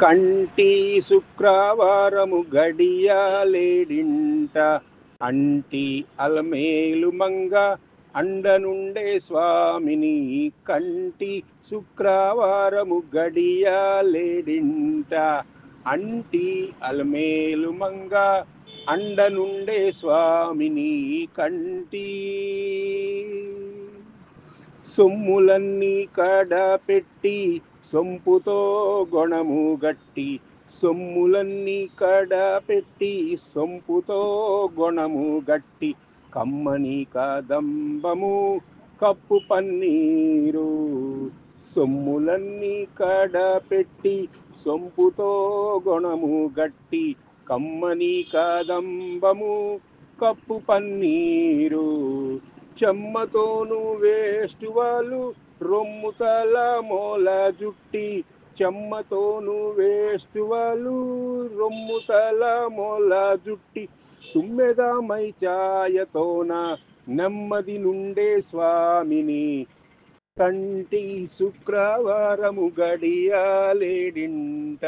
కంటి శుక్రవారము గడియాలేడింట అంటి అలమేలు మంగ అండనుండే స్వామిని కంటి శుక్రవారము గడియాలేడింట అంటి అలమేలు మంగ అండనుండే స్వామిని కంటి సొమ్ములన్నీ కడపెట్టి సొంపుతో గుణము గట్టి సొమ్ములన్నీ కడపెట్టి సొంపుతో గుణము గట్టి కమ్మని కదంబము కప్పు పన్నీరు సొమ్ములన్నీ కడపెట్టి సొంపుతో గుణము గట్టి కమ్మని కదంబము కప్పు పన్నీరు చెమ్మతోను వేస్ట్ వాళ్ళు రొమ్ముతల మూల జుట్టి చెమ్మతోను వేస్ట్ వాళ్ళు రొమ్ముతల మూల జుట్టి తుమ్మెదమై ఛాయతోన నెమ్మది నుండే స్వామిని కంటి శుక్రవారము గడియాలేడింట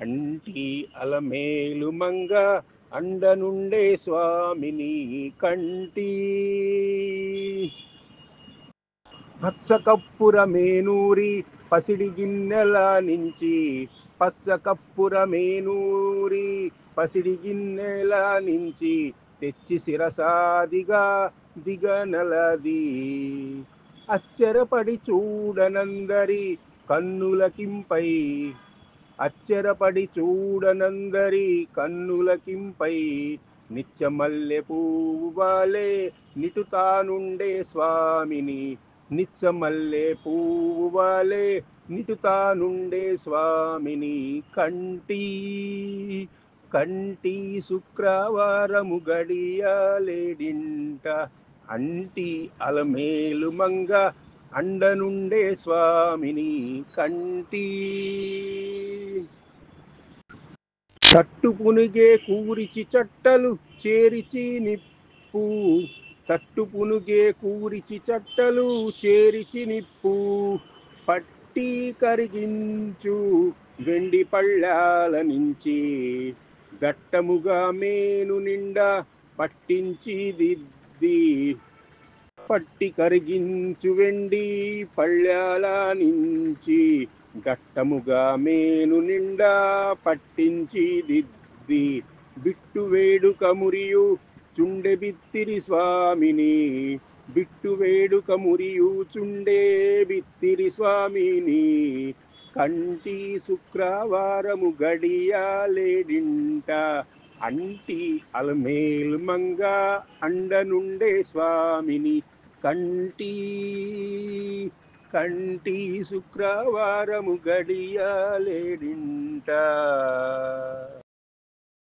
అంటి అలమేలు మంగ అండనుండే స్వామిని కంటి పచ్చకప్పుర మేనూరి పసిడి గిన్నెల నుంచి పచ్చకప్పుర మేనూరి పసిడి గిన్నెల నుంచి తెచ్చి శిరసాదిగా దిగనలది అచ్చరపడి చూడనందరి కన్నులకింపై అచ్చరపడి చూడనందరి కన్నులకింపై నిత్యమల్లె పువ్వువాలే నిటుతానుండే స్వామిని నిత్యమల్లె పువ్వువాలే నిటుతానుండే స్వామిని కంటి కంటి శుక్రవారము గడియాలేడింట అంటి అలమేలు మంగ అండనుండే స్వామిని కంటి తట్టు పునుగే కూరిచి చట్టలు చేరిచి నిప్పు తట్టు పునుగే కూరిచి చట్టలు చేరిచి నిప్పు పట్టి కరిగించు వెండి పళ్ళాల నుంచి దట్టముగా మేను నిండా పట్టించి దిద్ది పట్టి కరిగించు వెండి పళ్ళాల నుంచి దట్టముగా మేను నిండా పట్టించి దిద్ది బిట్టు వేడుక మురియు చుండె బిత్తిరి స్వామిని బిట్టు వేడుక మురియు చుండే బిత్తిరి స్వామిని కంటి శుక్రవారము గడియాలేడింట అంటి అలమేలు మంగ అండనుండే స్వామిని కంటి కంటి శుక్రవారము గడియాలేడింట